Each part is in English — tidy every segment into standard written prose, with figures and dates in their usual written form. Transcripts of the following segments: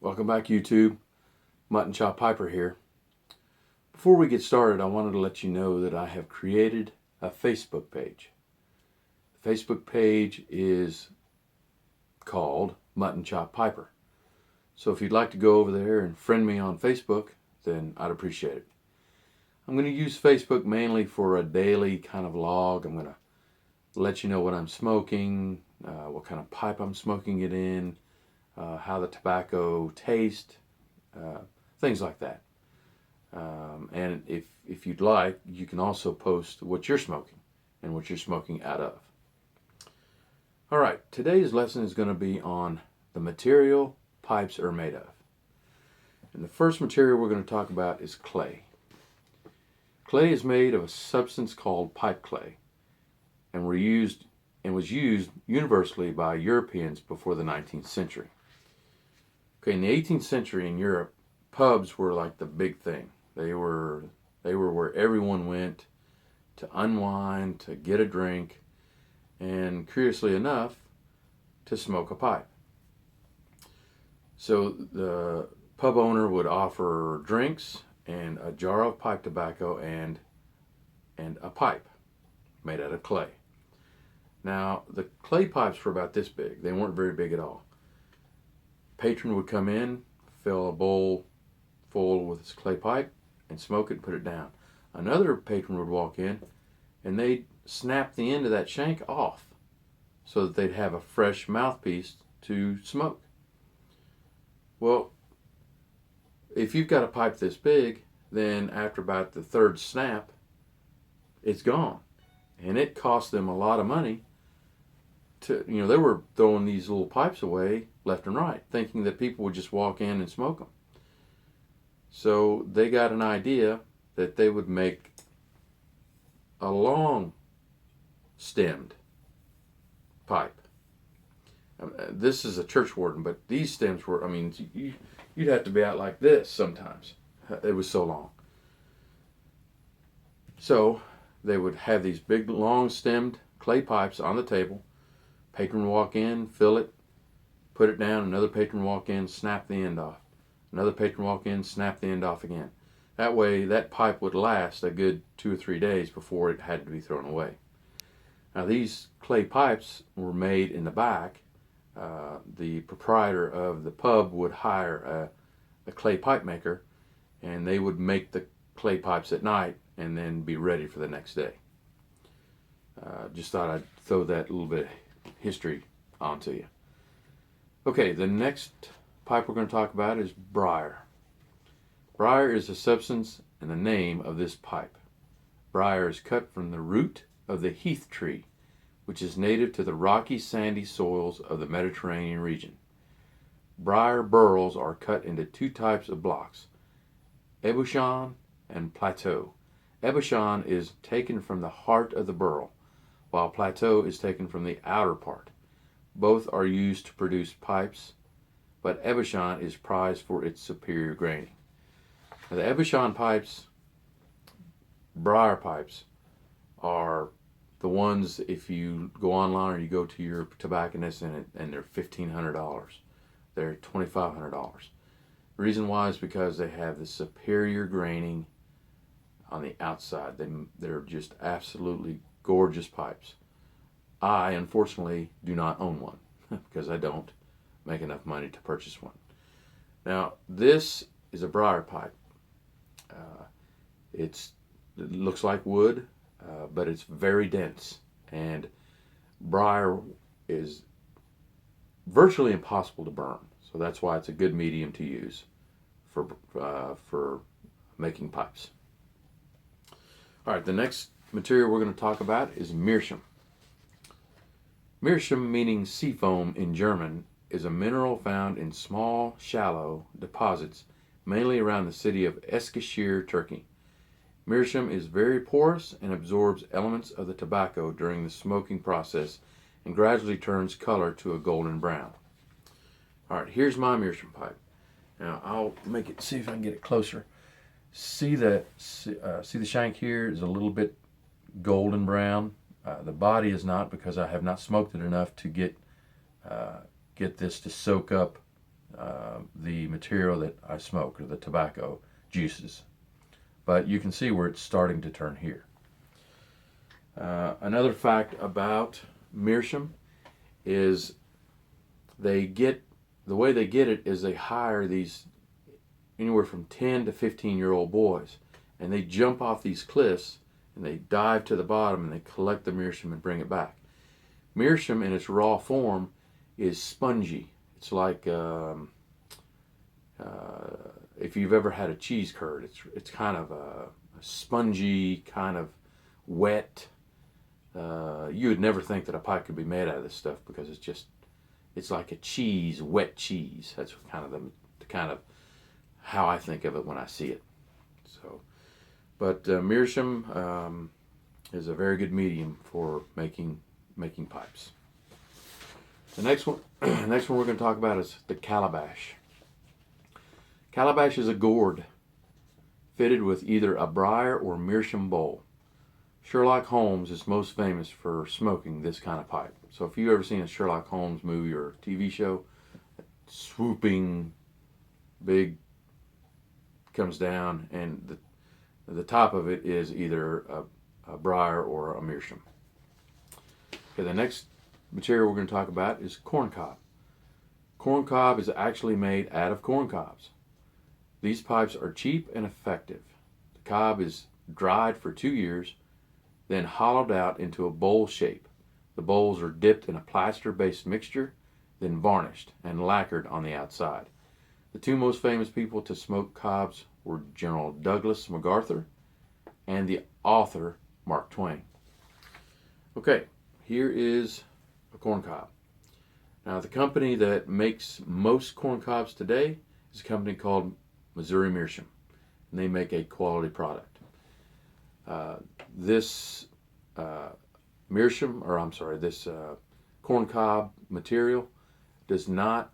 Welcome back, YouTube. Mutton Chop Piper here. Before we get started, I wanted to let you know that I have created a Facebook page. The Facebook page is called Mutton Chop Piper. So if you'd like to go over there and friend me on Facebook, then I'd appreciate it. I'm going to use Facebook mainly for a daily kind of log. I'm going to let you know what I'm smoking, what kind of pipe I'm smoking it in, how the tobacco tastes, things like that. And if you'd like, you can also post what you're smoking and what you're smoking out of. All right, today's lesson is going to be on the material pipes are made of. And the first material we're going to talk about is clay. Clay is made of a substance called pipe clay and was used universally by Europeans before the 19th century. Okay, in the 18th century in Europe, pubs were like the big thing. They were where everyone went to unwind, to get a drink, and curiously enough, to smoke a pipe. So the pub owner would offer drinks and a jar of pipe tobacco and a pipe made out of clay. Now, the clay pipes were about this big. They weren't very big at all. Patron would come in, fill a bowl full with his clay pipe, and smoke it and put it down. Another patron would walk in, and they'd snap the end of that shank off so that they'd have a fresh mouthpiece to smoke. Well, if you've got a pipe this big, then after about the third snap, it's gone. And it cost them a lot of money they were throwing these little pipes away left and right, thinking that people would just walk in and smoke them. So they got an idea that they would make a long stemmed pipe. This is a church warden, but these stems were, you'd have to be out like this sometimes. It was so long. So they would have these big long stemmed clay pipes on the table. Patron walk in, fill it, put it down. Another patron walk in, snap the end off. Another patron walk in, snap the end off again. That way, that pipe would last a good 2 or 3 days before it had to be thrown away. Now, these clay pipes were made in the back. The proprietor of the pub would hire a clay pipe maker, and they would make the clay pipes at night and then be ready for the next day. Just thought I'd throw that little bit of history onto you. Okay, the next pipe we're going to talk about is briar. Briar is the substance and the name of this pipe. Briar is cut from the root of the heath tree, which is native to the rocky, sandy soils of the Mediterranean region. Briar burls are cut into two types of blocks, ebauchon and plateau. Ebauchon is taken from the heart of the burl, while plateau is taken from the outer part. Both are used to produce pipes, but ebauchon is prized for its superior graining. Now, the ebauchon pipes, briar pipes, are the ones, if you go online or you go to your tobacconist and they're $1,500. They're $2,500. The reason why is because they have the superior graining on the outside. They're just absolutely gorgeous pipes. I, unfortunately, do not own one because I don't make enough money to purchase one. Now, this is a briar pipe. It looks like wood, but it's very dense, and briar is virtually impossible to burn. So that's why it's a good medium to use for making pipes. All right, the next material we're going to talk about is Meerschaum. Meerschaum, meaning sea foam in German, is a mineral found in small, shallow deposits, mainly around the city of Eskişehir, Turkey. Meerschaum is very porous and absorbs elements of the tobacco during the smoking process and gradually turns color to a golden brown. All right, here's my Meerschaum pipe. Now I'll make it, see if I can get it closer. See the shank here is a little bit golden brown. The body is not, because I have not smoked it enough to get this to soak up the material that I smoke, or the tobacco juices. But you can see where it's starting to turn here. Another fact about Meerschaum is the way they get it is they hire these anywhere from 10 to 15-year-old boys, and they jump off these cliffs and they dive to the bottom and they collect the Meerschaum and bring it back. Meerschaum in its raw form is spongy. It's like if you've ever had a cheese curd, it's kind of a spongy, kind of wet. You would never think that a pipe could be made out of this stuff because it's like a cheese, wet cheese. That's kind of the kind of how I think of it when I see it. So, but Meerschaum is a very good medium for making pipes. The next one we're going to talk about is the Calabash. Calabash is a gourd fitted with either a Briar or Meerschaum bowl. Sherlock Holmes is most famous for smoking this kind of pipe. So if you've ever seen a Sherlock Holmes movie or TV show, swooping, big, comes down, and the top of it is either a Briar or a Meerschaum. Okay, the next material we're going to talk about is corn cob. Corn cob is actually made out of corn cobs. These pipes are cheap and effective. The cob is dried for 2 years, then hollowed out into a bowl shape. The bowls are dipped in a plaster-based mixture, then varnished and lacquered on the outside. The two most famous people to smoke cobs were General Douglas MacArthur and the author Mark Twain. Okay, here is a corn cob. Now, the company that makes most corn cobs today is a company called Missouri Meerschaum, and they make a quality product. This corn cob material does not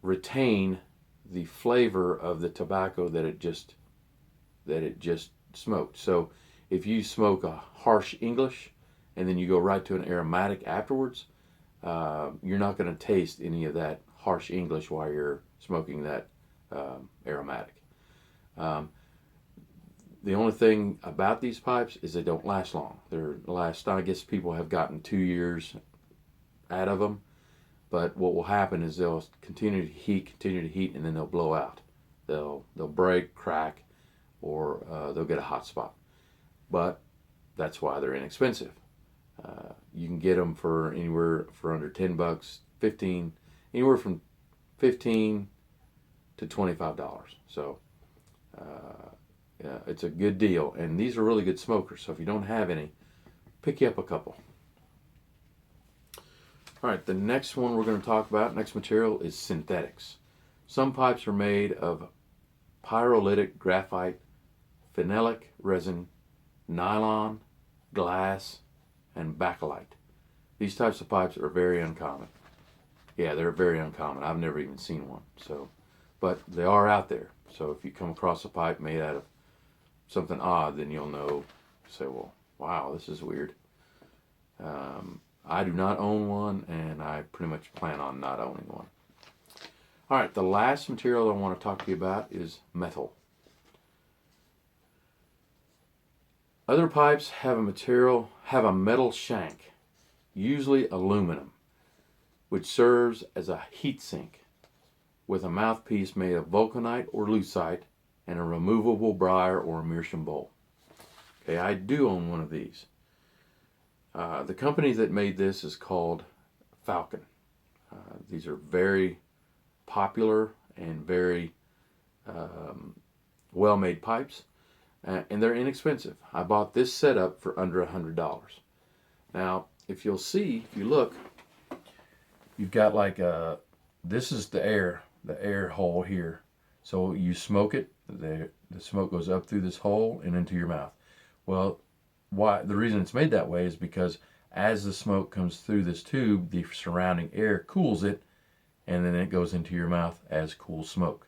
retain the flavor of the tobacco that it just smoked. So if you smoke a harsh English and then you go right to an aromatic afterwards, you're not going to taste any of that harsh English while you're smoking that aromatic. The only thing about these pipes is they don't last long. I guess people have gotten 2 years out of them, but what will happen is they'll continue to heat, and then they'll blow out. They'll break, crack, or they'll get a hot spot. But that's why they're inexpensive. You can get them for anywhere for under $10, anywhere from $15 to $25. So it's a good deal, and these are really good smokers. So if you don't have any, pick you up a couple. All right, the next one we're going to talk about, next material, is synthetics. Some pipes are made of pyrolytic graphite, phenolic resin, nylon, glass, and bakelite. These types of pipes are very uncommon. Yeah, they're very uncommon. I've never even seen one. But they are out there. So if you come across a pipe made out of something odd, then you'll know. Say, well, wow, this is weird. I do not own one, and I pretty much plan on not owning one. All right, the last material I want to talk to you about is metal. Other pipes have a metal shank, usually aluminum, which serves as a heat sink with a mouthpiece made of vulcanite or lucite and a removable Briar or Meerschaum bowl. Okay, I do own one of these. The company that made this is called Falcon. These are very popular and very well-made pipes, and they're inexpensive. I bought this setup for under $100. Now, if you look, you've got like this is the air hole here. So you smoke it, the smoke goes up through this hole and into your mouth. Well, the reason it's made that way is because as the smoke comes through this tube, the surrounding air cools it, and then it goes into your mouth as cool smoke.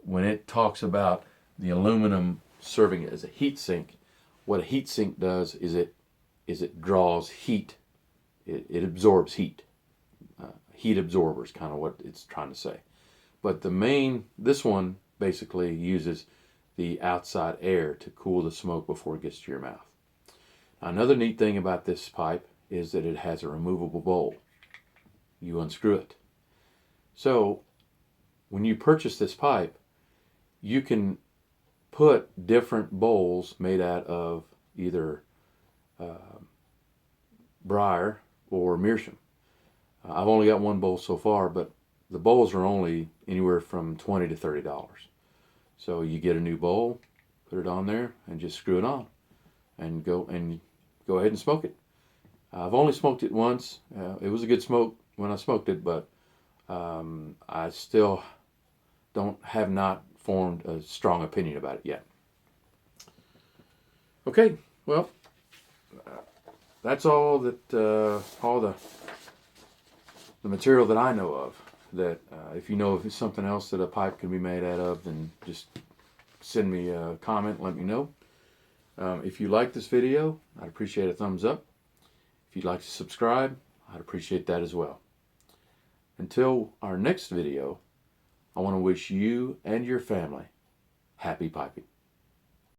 When it talks about the aluminum serving as a heat sink, what a heat sink does is it draws heat. It absorbs heat. heat absorbers, kind of what it's trying to say. But this one basically uses the outside air to cool the smoke before it gets to your mouth. Another neat thing about this pipe is that it has a removable bowl. You unscrew it. So when you purchase this pipe, you can put different bowls made out of either Briar or Meerschaum. I've only got one bowl so far, but the bowls are only anywhere from $20 to $30. So you get a new bowl, put it on there, and just screw it on, and go ahead and smoke it. I've only smoked it once. It was a good smoke when I smoked it, but I still have not formed a strong opinion about it yet. Okay, well, that's all the material that I know of. That if you know of something else that a pipe can be made out of, then just send me a comment, let me know. If you like this video, I'd appreciate a thumbs up. If you'd like to subscribe, I'd appreciate that as well. Until our next video, I want to wish you and your family happy piping.